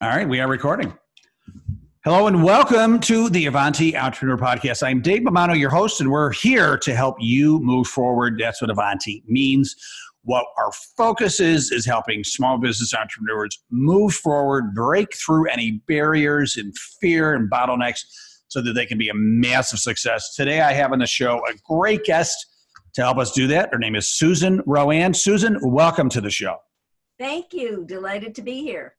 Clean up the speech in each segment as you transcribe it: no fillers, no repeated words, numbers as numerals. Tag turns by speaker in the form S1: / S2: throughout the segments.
S1: All right, we are recording. Hello and welcome to the Avanti Entrepreneur Podcast. I'm Dave Mamano, your host, and we're here to help you move forward. That's what Avanti means. What our focus is helping small business entrepreneurs move forward, break through any barriers and fear and bottlenecks so that they can be a massive success. Today I have on the show a great guest to help us do that. Her name is Susan RoAne. Susan, welcome to the show.
S2: Thank you. Delighted to be here.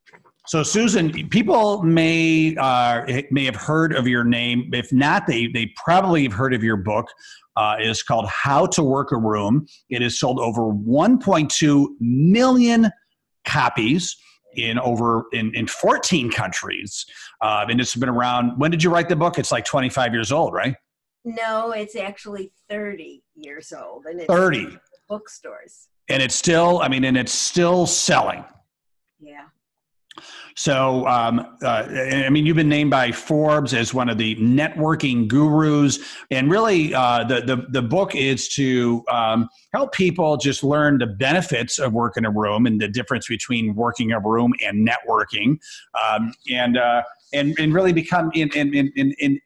S1: So, Susan, people may have heard of your name. If not, they probably have heard of your book. It is called How to Work a Room. It has sold over 1.2 million copies in 14 countries. And it's been around. When did you write the book? It's like 25 years old, right?
S2: No, it's actually 30 years old. And it's
S1: 30
S2: bookstores.
S1: And it's still selling.
S2: Yeah.
S1: So, you've been named by Forbes as one of the networking gurus, and really, the book is to help people just learn the benefits of working a room and the difference between working a room and networking, and really become in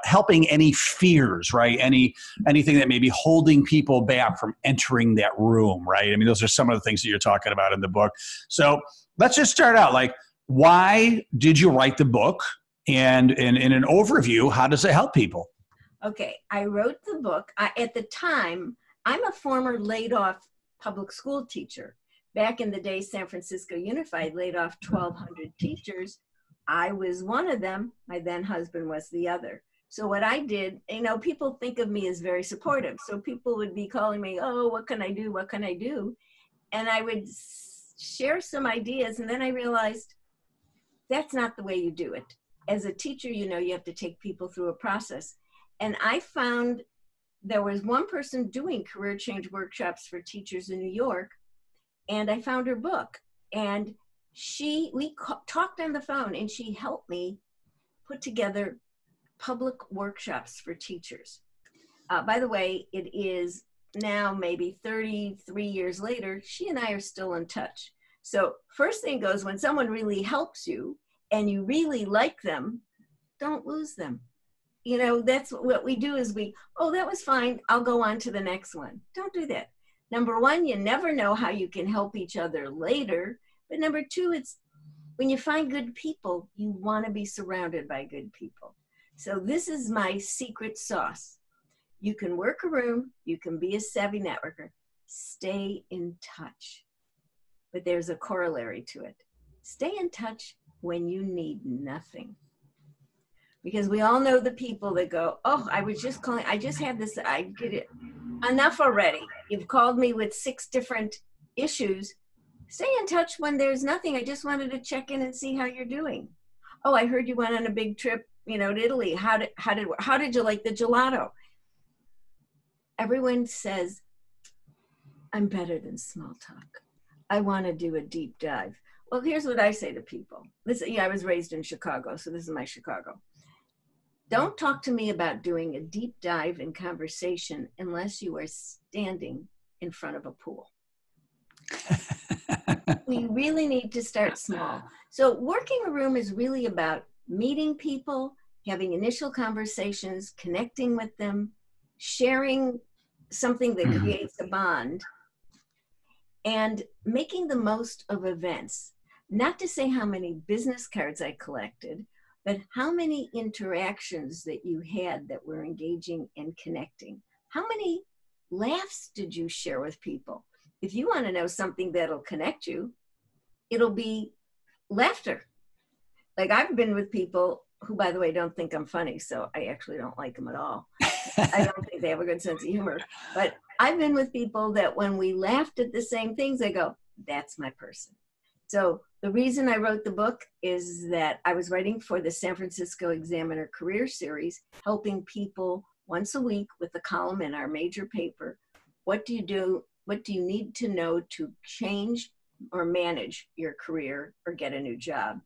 S1: helping any fears, right? Anything that may be holding people back from entering that room, right? I mean, those are some of the things that you're talking about in the book. So let's just start out. Like, why did you write the book? And in an overview, how does it help people?
S2: Okay, I wrote the book. At the time, I'm a former laid off public school teacher. Back in the day, San Francisco Unified laid off 1,200 teachers. I was one of them. My then husband was the other. So what I did, people think of me as very supportive. So people would be calling me, oh, what can I do? What can I do? And I would share some ideas. And then I realized that's not the way you do it. As a teacher, you have to take people through a process. And I found there was one person doing career change workshops for teachers in New York. And I found her book. And we talked on the phone, and she helped me put together public workshops for teachers. By the way, it is now maybe 33 years later, she and I are still in touch. So first thing goes, when someone really helps you and you really like them, don't lose them. That's what we do is that was fine. I'll go on to the next one. Don't do that. Number one, you never know how you can help each other later. But number two, it's when you find good people, you want to be surrounded by good people. So this is my secret sauce. You can work a room. You can be a savvy networker. Stay in touch. But there's a corollary to it. Stay in touch when you need nothing. Because we all know the people that go, oh, I was just calling. I just had this. I did it. Enough already. You've called me with 6 different issues. Stay in touch when there's nothing. I just wanted to check in and see how you're doing. Oh, I heard you went on a big trip, to Italy. How did you like the gelato? Everyone says, I'm better than small talk. I want to do a deep dive. Well, here's what I say to people. I was raised in Chicago, so this is my Chicago. Don't talk to me about doing a deep dive in conversation unless you are standing in front of a pool. We really need to start small. So working a room is really about meeting people, having initial conversations, connecting with them, sharing something that creates a bond, and making the most of events. Not to say how many business cards I collected, but how many interactions that you had that were engaging and connecting. How many laughs did you share with people? If you want to know something that'll connect you, it'll be laughter. Like I've been with people who, by the way, don't think I'm funny, so I actually don't like them at all. I don't think they have a good sense of humor. But I've been with people that when we laughed at the same things, they go, that's my person. So the reason I wrote the book is that I was writing for the San Francisco Examiner Career Series, helping people once a week with a column in our major paper. What do you do? What do you need to know to change or manage your career or get a new job?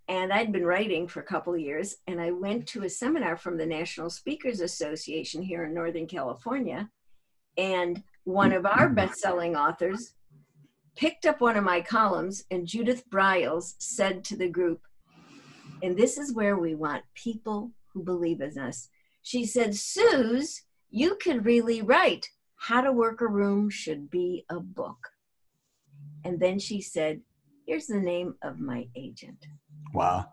S2: And I'd been writing for a couple of years, and I went to a seminar from the National Speakers Association here in Northern California. And one of our best-selling authors picked up one of my columns, and Judith Briles said to the group, and this is where we want people who believe in us. She said, Suze, you could really write. How to Work a Room should be a book. And then she said, here's the name of my agent.
S1: Wow.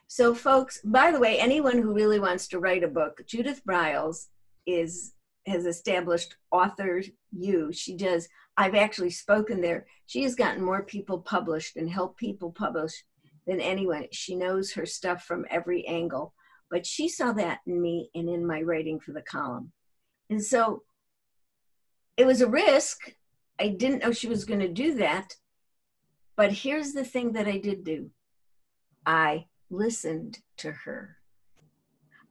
S2: So folks, by the way, anyone who really wants to write a book, Judith Briles has established Author U. She does, I've actually spoken there. She has gotten more people published and helped people publish than anyone. She knows her stuff from every angle, but she saw that in me and in my writing for the column. And so it was a risk. I didn't know she was going to do that. But here's the thing that I did do. I listened to her.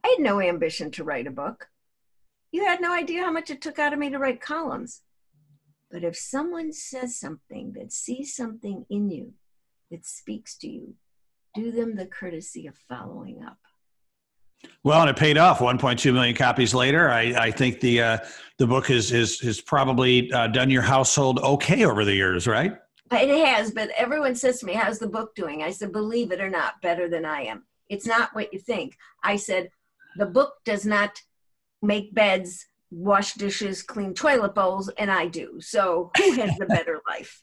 S2: I had no ambition to write a book. You had no idea how much it took out of me to write columns. But if someone says something that sees something in you that speaks to you, do them the courtesy of following up.
S1: Well, and it paid off. 1.2 million copies later. I think the book has probably done your household okay over the years, right?
S2: It has, but everyone says to me, how's the book doing? I said, believe it or not, better than I am. It's not what you think. I said, the book does not make beds, wash dishes, clean toilet bowls, and I do. So who has the better life?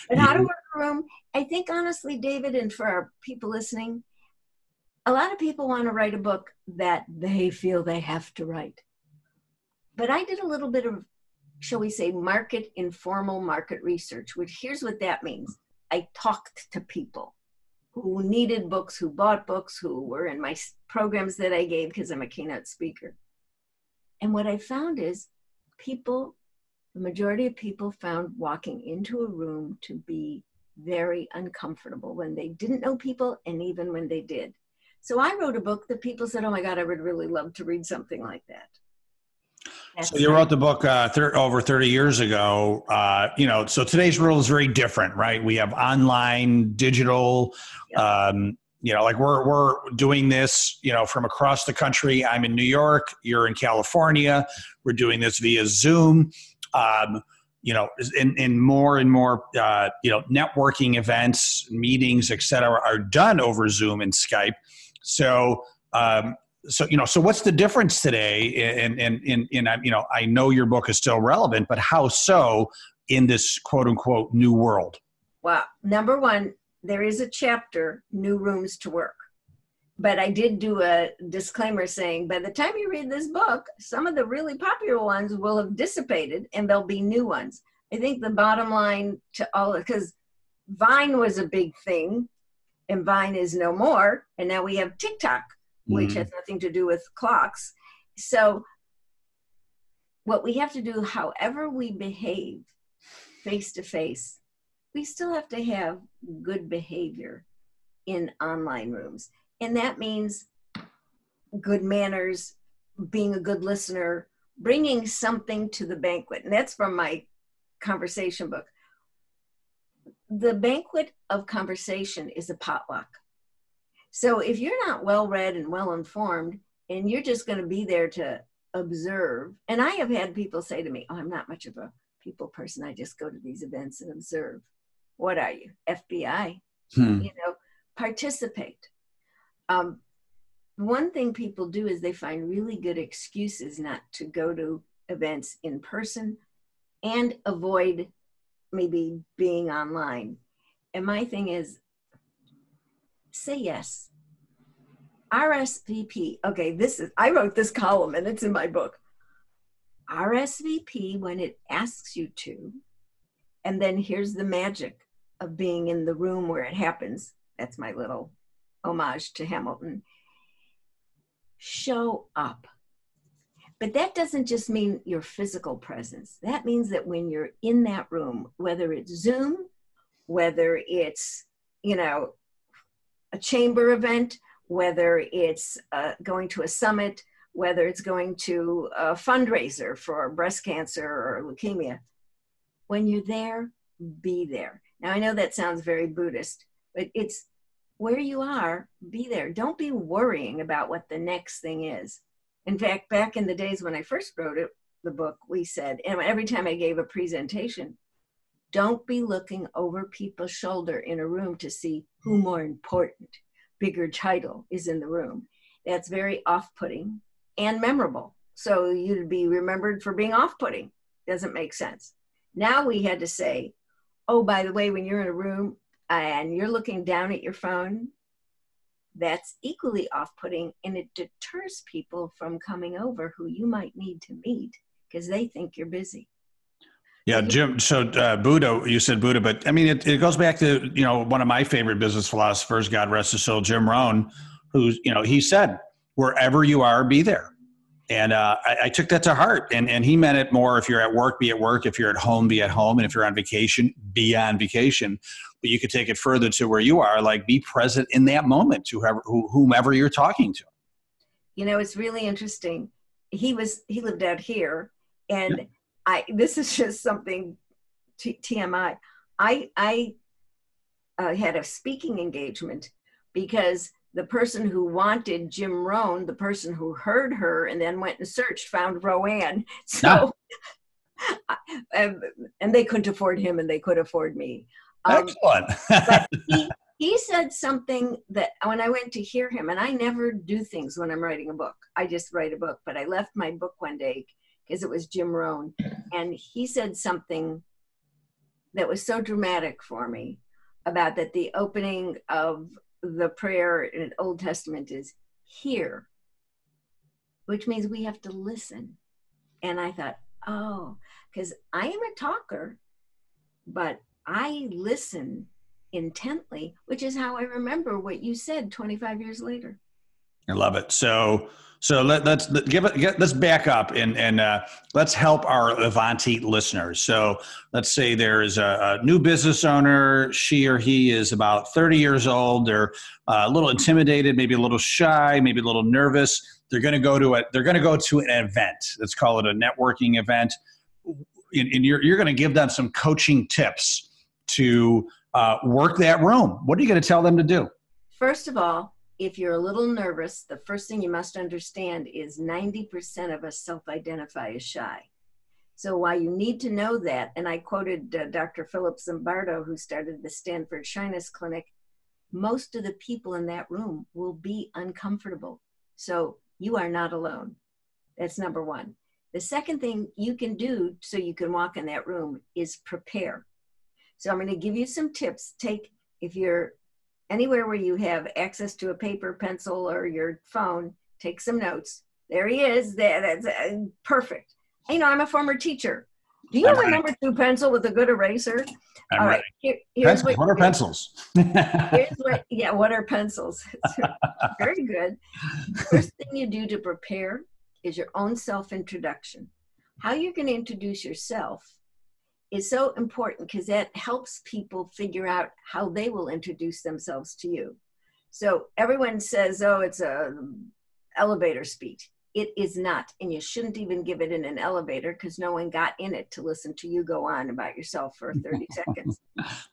S2: But How to Work a Room, I think honestly, David, and for our people listening, a lot of people want to write a book that they feel they have to write. But I did a little bit of, shall we say, informal market research, which here's what that means. I talked to people who needed books, who bought books, who were in my programs that I gave because I'm a keynote speaker. And what I found is the majority of people found walking into a room to be very uncomfortable when they didn't know people and even when they did. So I wrote a book that people said, oh my God, I would really love to read something like that.
S1: So you wrote the book over 30 years ago. So today's world is very different, right? We have online, digital, like we're doing this, from across the country. I'm in New York, you're in California. We're doing this via Zoom. And more networking events, meetings, et cetera, are done over Zoom and Skype. So what's the difference today? And I know your book is still relevant, but how so in this quote unquote new world?
S2: Well, number one, there is a chapter, New Rooms to Work. But I did do a disclaimer saying, by the time you read this book, some of the really popular ones will have dissipated and there'll be new ones. I think the bottom line to all, because Vine was a big thing and Vine is no more. And now we have TikTok, which has nothing to do with clocks. So what we have to do, however we behave face to face, we still have to have good behavior in online rooms. And that means good manners, being a good listener, bringing something to the banquet. And that's from my conversation book. The banquet of conversation is a potluck. So if you're not well-read and well-informed, and you're just going to be there to observe, and I have had people say to me, oh, I'm not much of a people person. I just go to these events and observe. What are you, FBI? Participate. One thing people do is they find really good excuses not to go to events in person and avoid maybe being online. And my thing is, say yes. RSVP. Okay, I wrote this column and it's in my book. RSVP when it asks you to. And then here's the magic of being in the room where it happens. That's my little homage to Hamilton. Show up. But that doesn't just mean your physical presence. That means that when you're in that room, whether it's Zoom, whether it's, a chamber event, whether it's going to a summit, whether it's going to a fundraiser for breast cancer or leukemia, when you're there, be there. Now, I know that sounds very Buddhist, but it's where you are, be there. Don't be worrying about what the next thing is. In fact, back in the days when I first wrote the book, we said, and every time I gave a presentation, Don't be looking over people's shoulder in a room to see who more important, bigger title is in the room. That's very off-putting and memorable. So you'd be remembered for being off-putting. Doesn't make sense. Now we had to say, oh, by the way, when you're in a room and you're looking down at your phone, that's equally off-putting, and it deters people from coming over who you might need to meet because they think you're busy.
S1: Yeah, Jim. So Buddha, you said Buddha, but I mean, it goes back to, one of my favorite business philosophers, God rest his soul, Jim Rohn, who's, he said, wherever you are, be there. And I took that to heart, and he meant it more. If you're at work, be at work. If you're at home, be at home. And if you're on vacation, be on vacation. But you could take it further to where you are, like be present in that moment to whomever you're talking to.
S2: It's really interesting. He lived out here, and this is just something TMI. I had a speaking engagement because the person who wanted Jim Rohn, the person who heard her and then went and searched, found RoAne. So, and they couldn't afford him and they could afford me.
S1: Excellent.
S2: But he said something that when I went to hear him, and I never do things when I'm writing a book. I just write a book, but I left my book one day because it was Jim Rohn. And he said something that was so dramatic for me about that the opening of the prayer in the Old Testament is hear, which means we have to listen. And I thought, oh, because I am a talker, but I listen intently, which is how I remember what you said 25 years later.
S1: I love it. So let's back up and let's help our Avanti listeners. So let's say there is a new business owner. She or he is about 30 years old. They're a little intimidated, maybe a little shy, maybe a little nervous. They're going to go to an event. Let's call it a networking event. And you're going to give them some coaching tips to work that room. What are you going to tell them to do?
S2: First of all, if you're a little nervous, the first thing you must understand is 90% of us self-identify as shy. So while you need to know that, and I quoted Dr. Philip Zimbardo, who started the Stanford Shyness Clinic, most of the people in that room will be uncomfortable. So you are not alone. That's number one. The second thing you can do so you can walk in that room is prepare. So I'm going to give you some tips. If you're anywhere where you have access to a paper, pencil, or your phone, take some notes. There he is. That's perfect. I'm a former teacher. Do you have a number 2 pencil with a good eraser?
S1: All right. What are pencils?
S2: What are pencils? Very good. First thing you do to prepare is your own self-introduction. How you're going to introduce yourself is so important because that helps people figure out how they will introduce themselves to you. So everyone says, oh, it's an elevator speech. It is not, and you shouldn't even give it in an elevator because no one got in it to listen to you go on about yourself for 30 seconds.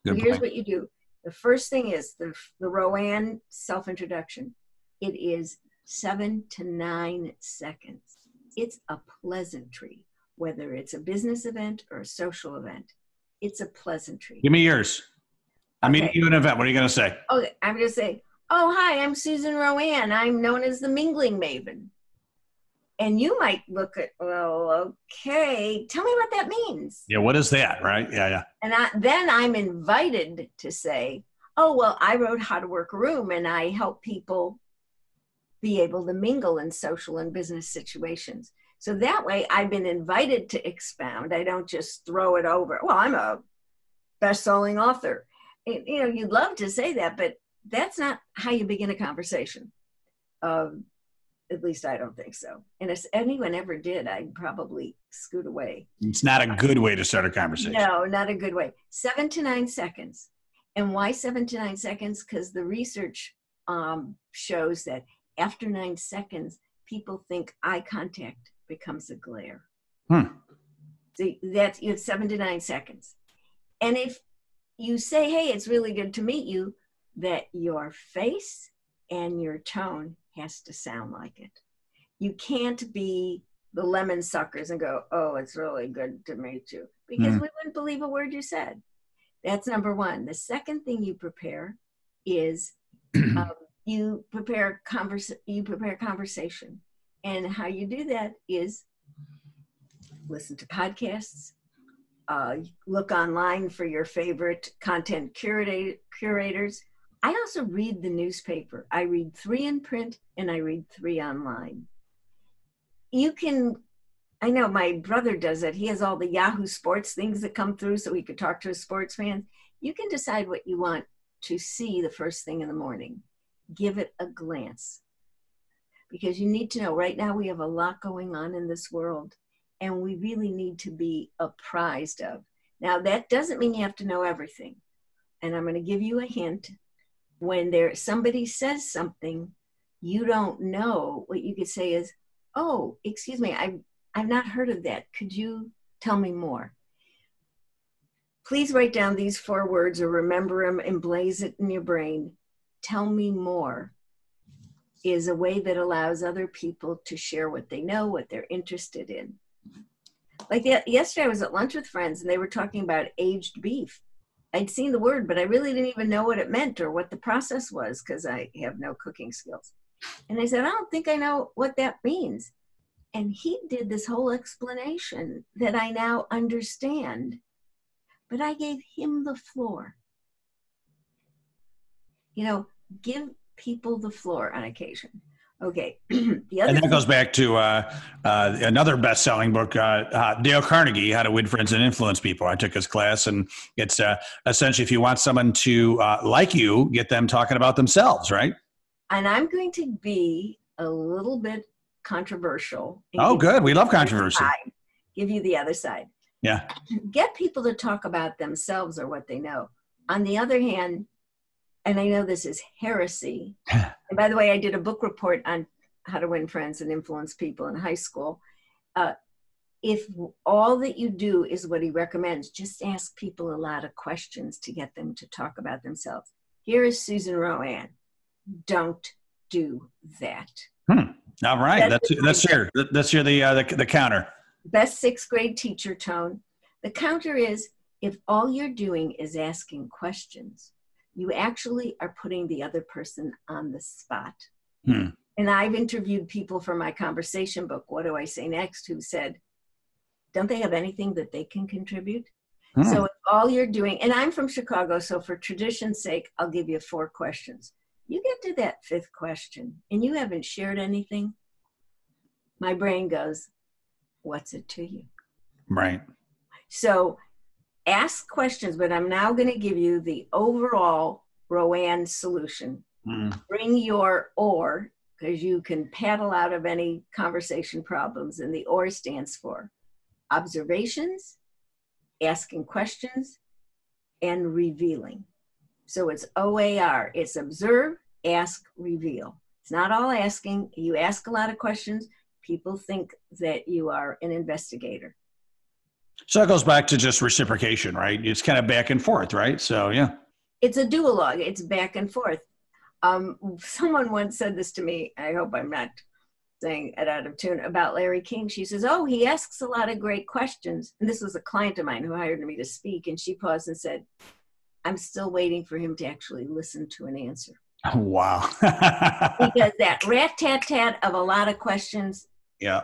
S2: So here's what you do. The first thing is the RoAne self-introduction. It is 7 to 9 seconds. It's a pleasantry. Whether it's a business event or a social event, it's a pleasantry.
S1: Give me yours. I'm meeting you at an event. What are you going to say?
S2: Okay, I'm going to say, oh, hi, I'm Susan RoAne. I'm known as the Mingling Maven. And you might look at, well, okay, tell me what that means.
S1: Yeah, what is that, right? Yeah.
S2: And then I'm invited to say, oh, well, I wrote How to Work a Room, and I help people be able to mingle in social and business situations. So that way I've been invited to expound. I don't just throw it over. Well, I'm a best-selling author. You'd love to say that, but that's not how you begin a conversation. At least I don't think so. And if anyone ever did, I'd probably scoot away.
S1: It's not a good way to start a conversation.
S2: No, not a good way. 7 to 9 seconds. And why 7 to 9 seconds? Because the research shows that after 9 seconds, people think eye contact becomes a glare. So you have 7 to 9 seconds. And if you say, hey, it's really good to meet you, that your face and your tone has to sound like it. You can't be the lemon suckers and go, oh, it's really good to meet you, because we wouldn't believe a word you said. That's number one. The second thing you prepare is you prepare conversation. And how you do that is listen to podcasts, look online for your favorite content curators. I also read the newspaper. I read 3 in print and I read 3 online. I know my brother does it. He has all the Yahoo Sports things that come through so he could talk to his sports fans. You can decide what you want to see the first thing in the morning. Give it a glance. Because you need to know, right now we have a lot going on in this world and we really need to be apprised of. Now that doesn't mean you have to know everything. And I'm going to give you a hint. When somebody says something you don't know, what you could say is, oh, excuse me, I've not heard of that. Could you tell me more? Please write down these 4 words or remember them and blaze it in your brain. Tell me more is a way that allows other people to share what they know, what they're interested in. Like yesterday I was at lunch with friends and they were talking about aged beef. I'd seen the word, but I really didn't even know what it meant or what the process was because I have no cooking skills. And I said, I don't think I know what that means. And he did this whole explanation that I now understand, but I gave him the floor. Give people the floor on occasion. Okay. And
S1: that goes back to another best-selling book, Dale Carnegie, How to Win Friends and Influence People. I took his class, and it's essentially if you want someone to like you, get them talking about themselves, right?
S2: And I'm going to be a little bit controversial.
S1: Oh, good. We love controversy.
S2: Give you the other side.
S1: Yeah.
S2: Get people to talk about themselves or what they know. On the other hand, and I know this is heresy. And by the way, I did a book report on how to win friends and influence people in high school. If all that you do is what he recommends, just ask people a lot of questions to get them to talk about themselves. Here is Susan RoAne. Don't do that.
S1: All right. That's the counter.
S2: Best 6th grade teacher tone. The counter is if all you're doing is asking questions, you actually are putting the other person on the spot. And I've interviewed people for my conversation book, What Do I Say Next, who said, don't they have anything that they can contribute? So if all you're doing, and I'm from Chicago, so for tradition's sake, I'll give you 4 questions. You get to that 5th question and you haven't shared anything, my brain goes, what's it to you?
S1: Right.
S2: So ask questions, but I'm now going to give you the overall RoAne solution. Bring your OR, because you can paddle out of any conversation problems, and the OR stands for observations, asking questions, and revealing. So it's OAR. It's observe, ask, reveal. It's not all asking. You ask a lot of questions. People think that you are an investigator.
S1: So that goes back to just reciprocation, right? It's kind of back and forth, right? So, yeah.
S2: It's a duologue. It's back and forth. Someone once said this to me. I hope I'm not saying it out of tune, about Larry King. She says, oh, he asks a lot of great questions. And this was a client of mine who hired me to speak. And she paused and said, I'm still waiting for him to actually listen to an answer.
S1: Oh, wow.
S2: Because that rat-tat-tat of a lot of questions,
S1: yeah,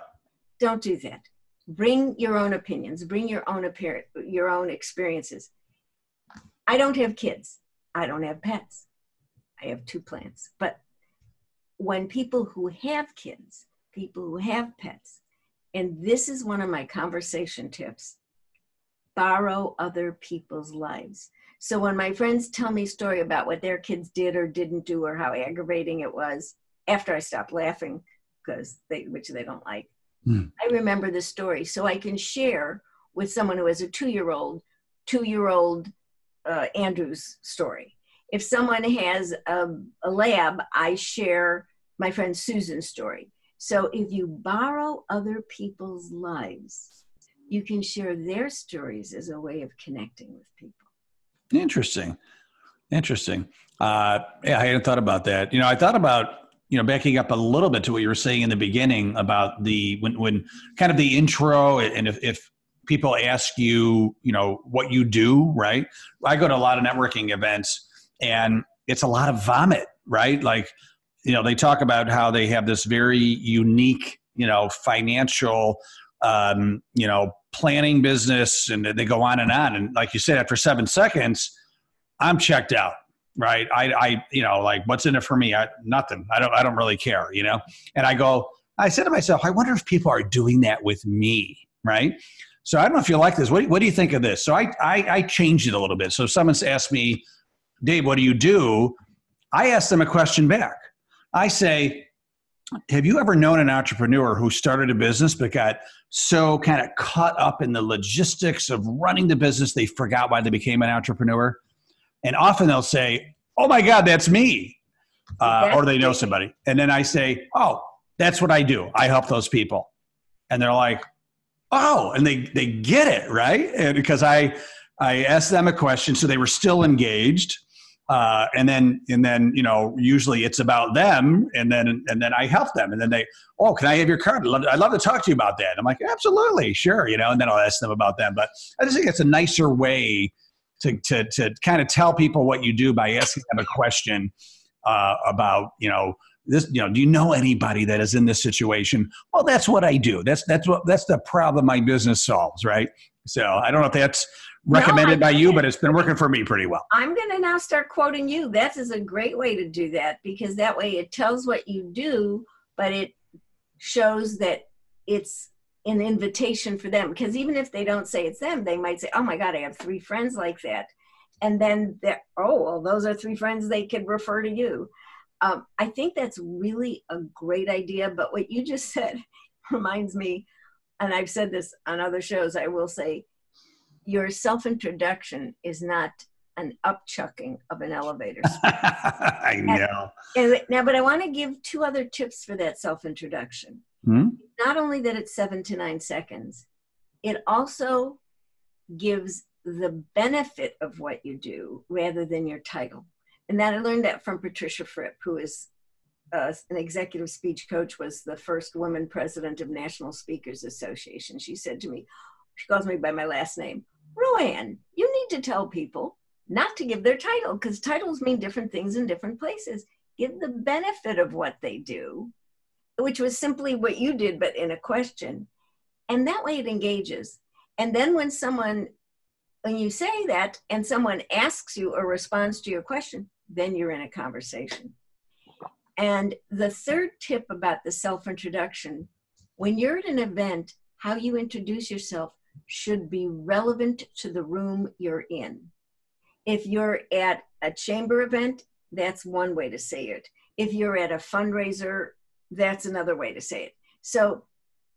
S2: don't do that. Bring your own opinions. Bring your own experiences. I don't have kids. I don't have pets. I have 2 plants. But when people who have kids, people who have pets, and this is one of my conversation tips, borrow other people's lives. So when my friends tell me a story about what their kids did or didn't do or how aggravating it was, after I stopped laughing, which they don't like, I remember the story. So I can share with someone who has a 2-year-old Andrew's story. If someone has a lab, I share my friend Susan's story. So if you borrow other people's lives, you can share their stories as a way of connecting with people. Interesting.
S1: Yeah, I hadn't thought about that. I thought about, backing up a little bit to what you were saying in the beginning about when kind of the intro, and if people ask you, what you do, right? I go to a lot of networking events and it's a lot of vomit, right? Like, they talk about how they have this very unique, financial, planning business, and they go on. And like you said, after 7 seconds, I'm checked out, right? I like, what's in it for me? Nothing. I don't really care, And I said to myself, I wonder if people are doing that with me, right? So I don't know if you like this. What do you think of this? So I changed it a little bit. So if someone's asked me, Dave, what do you do? I ask them a question back. I say, have you ever known an entrepreneur who started a business but got so kind of caught up in the logistics of running the business, they forgot why they became an entrepreneur? And often they'll say, oh my God, that's me. Or they know somebody. And then I say, oh, that's what I do. I help those people. And they're like, oh, and they get it, right? And because I asked them a question, so they were still engaged. And then, usually it's about them, and then I help them, and then they, oh, can I have your card? I'd love to talk to you about that. I'm like, absolutely, sure, and then I'll ask them about them. But I just think it's a nicer way to kind of tell people what you do by asking them a question about, this, do you know anybody that is in this situation? Well, that's what I do. That's the problem my business solves, right? So I don't know if that's recommended by you, but it's been working for me pretty well.
S2: I'm going to now start quoting you. That is a great way to do that, because that way it tells what you do, but it shows that it's an invitation for them. Because even if they don't say it's them, they might say, oh my God, I have 3 friends like that. And then those are 3 friends they could refer to you. I think that's really a great idea. But what you just said reminds me, and I've said this on other shows, I will say, your self-introduction is not an upchucking of an elevator.
S1: I know.
S2: But I want to give 2 other tips for that self-introduction. Not only that it's 7 to 9 seconds, it also gives the benefit of what you do rather than your title. And that I learned that from Patricia Fripp, who is an executive speech coach, was the first woman president of National Speakers Association. She said to me, she calls me by my last name, RoAne, you need to tell people not to give their title, because titles mean different things in different places. Give the benefit of what they do, which was simply what you did, but in a question. And that way it engages. And then when you say that and someone asks you or responds to your question, then you're in a conversation. And the third tip about the self-introduction, when you're at an event, how you introduce yourself should be relevant to the room you're in. If you're at a chamber event, that's one way to say it. If you're at a fundraiser, that's another way to say it. So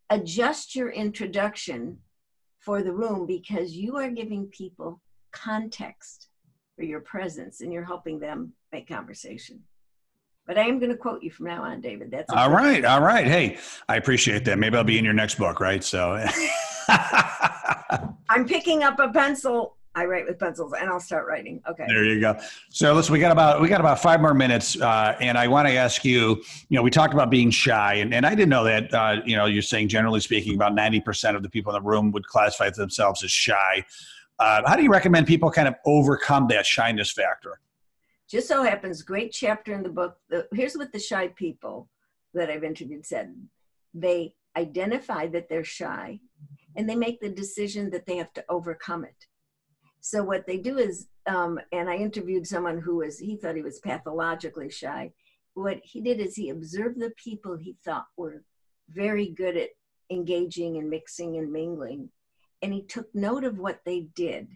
S2: adjust your introduction for the room, because you are giving people context for your presence and you're helping them make conversation. But I am going to quote you from now on, David. That's
S1: all right. All right. Hey, I appreciate that. Maybe I'll be in your next book, right? So
S2: I'm picking up a pencil. I write with pencils, and I'll start writing. Okay.
S1: There you go. So listen, we got about 5 more minutes, and I want to ask you. We talked about being shy, and I didn't know that. You're saying generally speaking, about 90% of the people in the room would classify themselves as shy. How do you recommend people kind of overcome that shyness factor?
S2: Just so happens, great chapter in the book. Here's what the shy people that I've interviewed said. They identify that they're shy, and they make the decision that they have to overcome it. So what they do is, and I interviewed someone he thought he was pathologically shy. What he did is he observed the people he thought were very good at engaging and mixing and mingling, and he took note of what they did,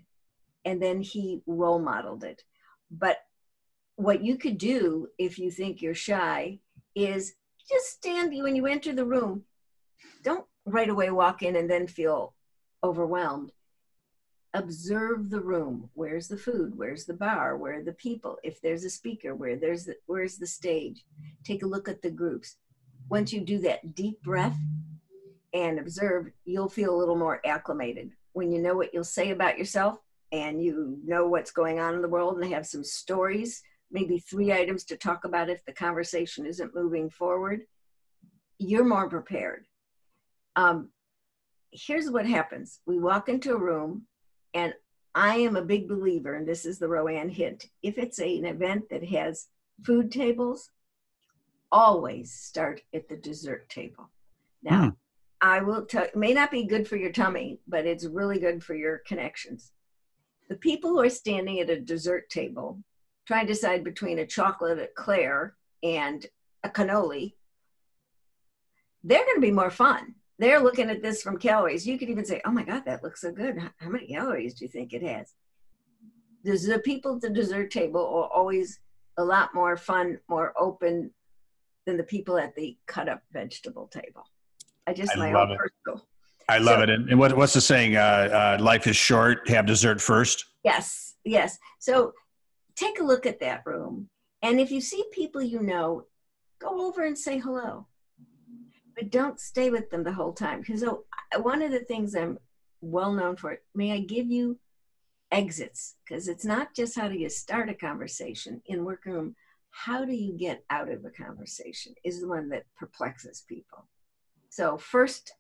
S2: and then he role modeled it. But what you could do if you think you're shy is just stand when you enter the room. Don't right away walk in and then feel overwhelmed. Observe the room. Where's the food? Where's the bar? Where are the people? If there's a speaker, where's the stage? Take a look at the groups. Once you do that deep breath and observe, you'll feel a little more acclimated. When you know what you'll say about yourself and you know what's going on in the world and have some stories, maybe 3 items to talk about if the conversation isn't moving forward, you're more prepared. here's what happens. We walk into a room, and I am a big believer, and this is the RoAne hint. If it's an event that has food tables, always start at the dessert table. Now, I will tell, it may not be good for your tummy, but it's really good for your connections. The people who are standing at a dessert table trying to decide between a chocolate eclair and a cannoli, they're going to be more fun. They're looking at this from calories. You could even say, oh my God, that looks so good. How many calories do you think it has? The people at the dessert table are always a lot more fun, more open than the people at the cut up vegetable table. I love it. Personal.
S1: I love it. And what's the saying? Life is short, have dessert first.
S2: Yes, yes. So take a look at that room. And if you see people you know, go over and say hello. But don't stay with them the whole time. Because one of the things I'm well known for, may I give you exits? Because it's not just how do you start a conversation in workroom, how do you get out of a conversation is the one that perplexes people. So first,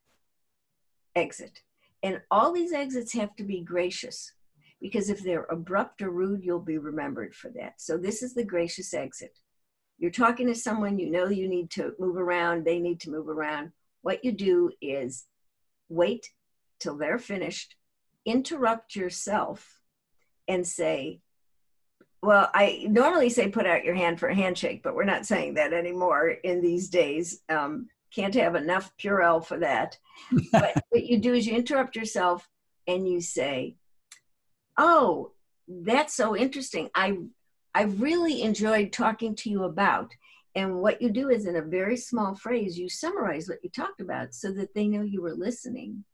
S2: exit. And all these exits have to be gracious, because if they're abrupt or rude, you'll be remembered for that. So this is the gracious exit. You're talking to someone, you know you need to move around, they need to move around. What you do is wait till they're finished, interrupt yourself, and say, well, I normally say put out your hand for a handshake, but we're not saying that anymore in these days. Can't have enough Purell for that. But what you do is you interrupt yourself and you say, oh, that's so interesting. I've really enjoyed talking to you about. And what you do is in a very small phrase, you summarize what you talked about so that they know you were listening.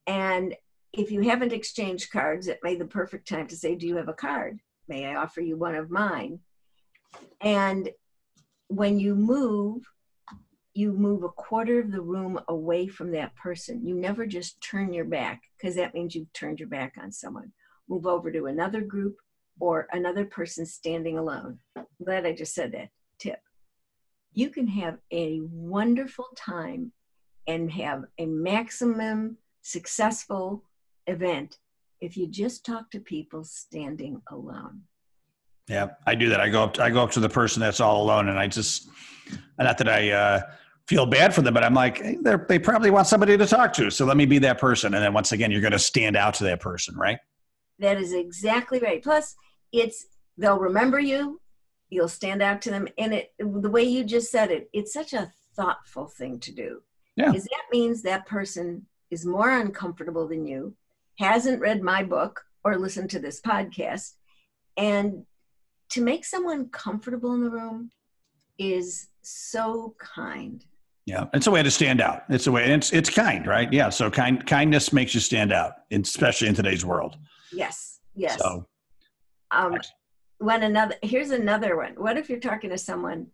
S2: And if you haven't exchanged cards, it may be the perfect time to say, do you have a card? May I offer you one of mine? And when you move a quarter of the room away from that person. You never just turn your back, because that means you've turned your back on someone. Move over to another group or another person standing alone. I'm glad I just said that tip. You can have a wonderful time and have a maximum successful event if you just talk to people standing alone.
S1: Yeah, I do that. I go up to the person that's all alone, and I just, not that I feel bad for them, but I'm like, hey, they probably want somebody to talk to, so let me be that person. And then once again, you're going to stand out to that person, right?
S2: That is exactly right. Plus, they'll remember you, you'll stand out to them, and the way you just said it, it's such a thoughtful thing to do. Yeah. Because that means that person is more uncomfortable than you, hasn't read my book or listened to this podcast, and to make someone comfortable in the room is so kind.
S1: Yeah, it's a way to stand out. It's a way, and it's kind, right? Yeah, so kindness makes you stand out, especially in today's world.
S2: Yes, yes.
S1: So,
S2: here's another one. What if you're talking to someone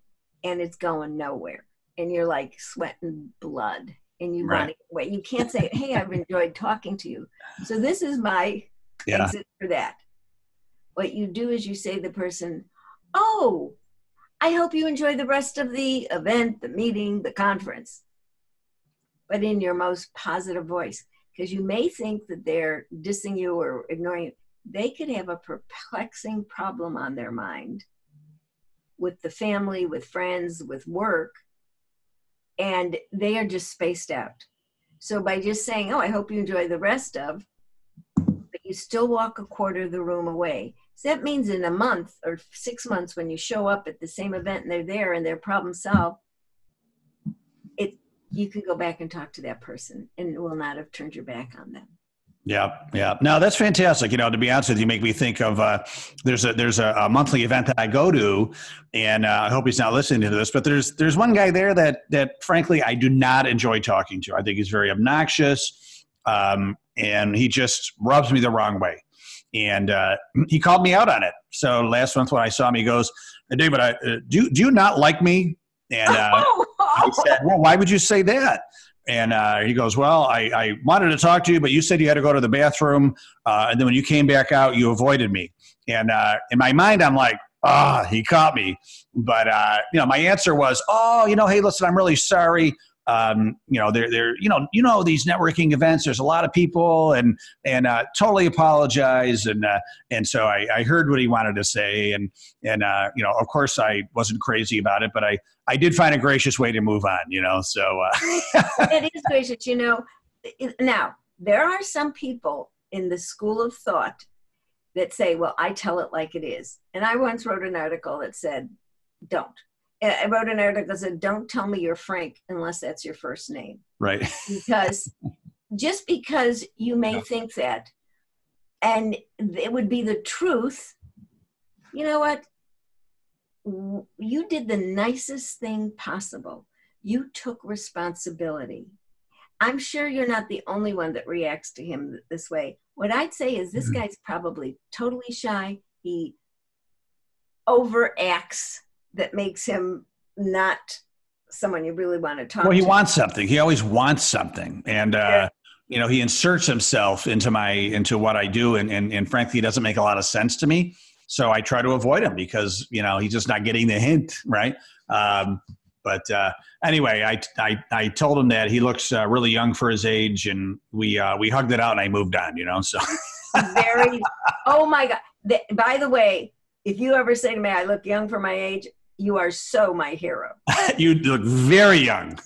S2: and it's going nowhere, and you're like sweating blood, and you want to wait? You can't say, "Hey, I've enjoyed talking to you." So this is my exit for that. What you do is you say to the person, "Oh, I hope you enjoy the rest of the event, the meeting, the conference," but in your most positive voice, because you may think that they're dissing you or ignoring you. They could have a perplexing problem on their mind with the family, with friends, with work, and they are just spaced out. So by just saying, "Oh, I hope you enjoy the rest of," but you still walk a quarter of the room away. So that means in a month or 6 months, when you show up at the same event and they're there and their problem solved, you can go back and talk to that person and will not have turned your back on them.
S1: Yeah. Yeah. No, that's fantastic. To be honest with you, make me think of, there's a monthly event that I go to, and I hope he's not listening to this, but there's one guy there that frankly, I do not enjoy talking to. I think he's very obnoxious. And he just rubs me the wrong way. And he called me out on it. So last month when I saw him, he goes, "Hey, David, do you not like me?" And I said, "Well, why would you say that?" And he goes, "Well, I wanted to talk to you, but you said you had to go to the bathroom. And then when you came back out, you avoided me." And in my mind, I'm like, he caught me. But, my answer was, "Oh, hey, listen, I'm really sorry. these networking events, there's a lot of people and totally apologize. And so I heard what he wanted to say. And of course I wasn't crazy about it, but I did find a gracious way to move on, so.
S2: It is gracious, Now, there are some people in the school of thought that say, well, I tell it like it is. And I once wrote an article that said, don't. I wrote an article that said, don't tell me you're Frank unless that's your first name.
S1: Right.
S2: Because just because you may think that, and it would be the truth, you know what? You did the nicest thing possible. You took responsibility. I'm sure you're not the only one that reacts to him this way. What I'd say is this guy's probably totally shy. He overacts that makes him not someone you really want to talk to.
S1: Well, he wants something. He always wants something. And, he inserts himself into what I do. And frankly, it doesn't make a lot of sense to me. So I try to avoid him because, he's just not getting the hint. Right. But anyway, I told him that he looks really young for his age, and we hugged it out, and I moved on. So
S2: Oh my God! By the way, if you ever say to me, "I look young for my age," you are so my hero.
S1: You look very young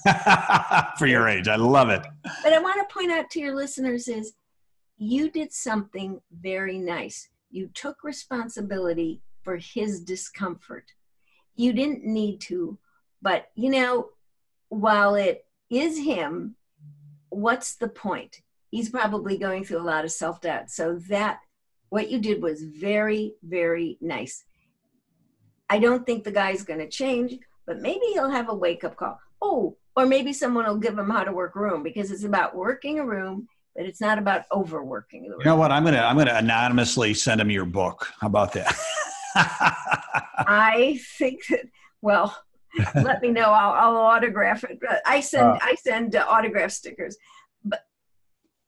S1: for your age. I love it.
S2: But I want to point out to your listeners is you did something very nice. You took responsibility for his discomfort. You didn't need to. But, while it is him, what's the point? He's probably going through a lot of self-doubt. So what you did was very, very nice. I don't think the guy's going to change, but maybe he'll have a wake-up call. Oh, or maybe someone will give him how to work a room, because it's about working a room, but it's not about overworking the room.
S1: You know what? I'm gonna anonymously send him your book. How about that?
S2: I think that, well, let me know. I'll autograph it. I send autograph stickers. But,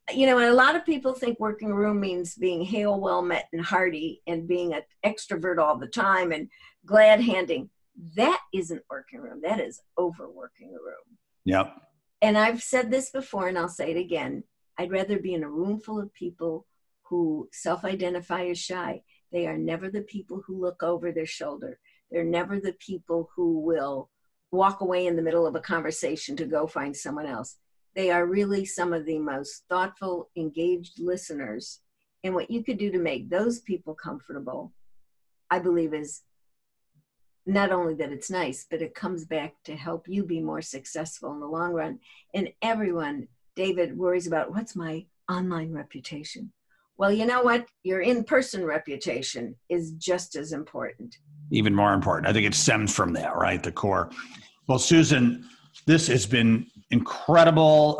S2: and a lot of people think working a room means being hail, well met, and hearty, and being an extrovert all the time and glad handing. That isn't working a room. That is overworking the room.
S1: Yep.
S2: And I've said this before, and I'll say it again. I'd rather be in a room full of people who self-identify as shy. They are never the people who look over their shoulder. They're never the people who will walk away in the middle of a conversation to go find someone else. They are really some of the most thoughtful, engaged listeners. And what you could do to make those people comfortable, I believe, is not only that it's nice, but it comes back to help you be more successful in the long run. And everyone, David, worries about, what's my online reputation? Well, you know what? Your in-person reputation is just as important.
S1: Even more important. I think it stems from that, right? The core. Well, Susan, this has been incredible.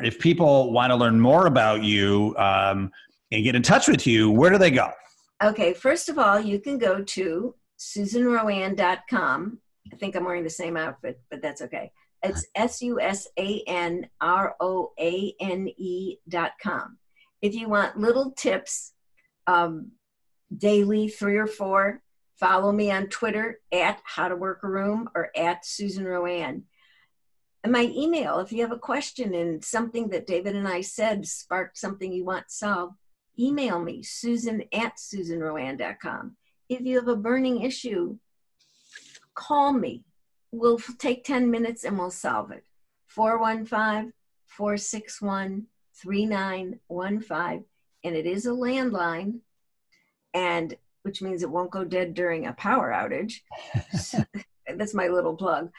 S1: If people want to learn more about you and get in touch with you, where do they go?
S2: Okay. First of all, you can go to SusanRoAne.com. I think I'm wearing the same outfit, but that's okay. It's SusanRoAne.com. If you want little tips, daily 3 or 4, follow me on Twitter at How to Work a Room or at Susan RoAne. And my email, if you have a question and something that David and I said sparked something you want solved, email me, Susan@SusanRoAne.com. If you have a burning issue, call me. We'll take 10 minutes and we'll solve it. 415-461-3915. And it is a landline, and which means it won't go dead during a power outage. That's my little plug.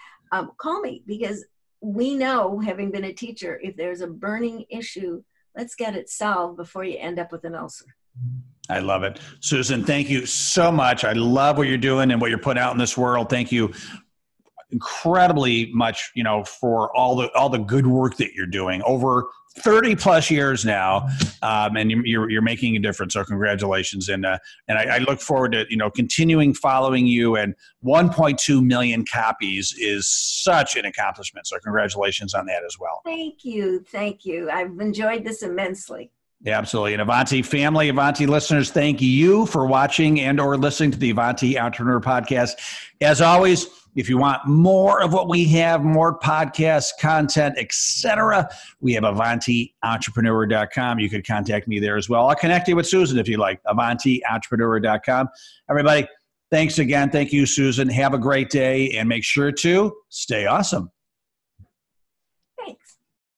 S2: Call me, because we know, having been a teacher, if there's a burning issue, let's get it solved before you end up with an ulcer.
S1: I love it. Susan, thank you so much. I love what you're doing and what you're putting out in this world. Thank you incredibly much, for all the good work that you're doing over 30 plus years now. And you're making a difference. So congratulations. And I look forward to, continuing following you, and 1.2 million copies is such an accomplishment. So congratulations on that as well.
S2: Thank you. Thank you. I've enjoyed this immensely.
S1: Yeah, absolutely. And Avanti family, Avanti listeners, thank you for watching and or listening to the Avanti Entrepreneur Podcast. As always, If you want more of what we have, more podcasts, content, etc., we have AvantiEntrepreneur.com. You could contact me there as well. I'll connect you with Susan if you like, AvantiEntrepreneur.com. Everybody, thanks again. Thank you, Susan. Have a great day, and make sure to stay awesome.
S2: Thanks.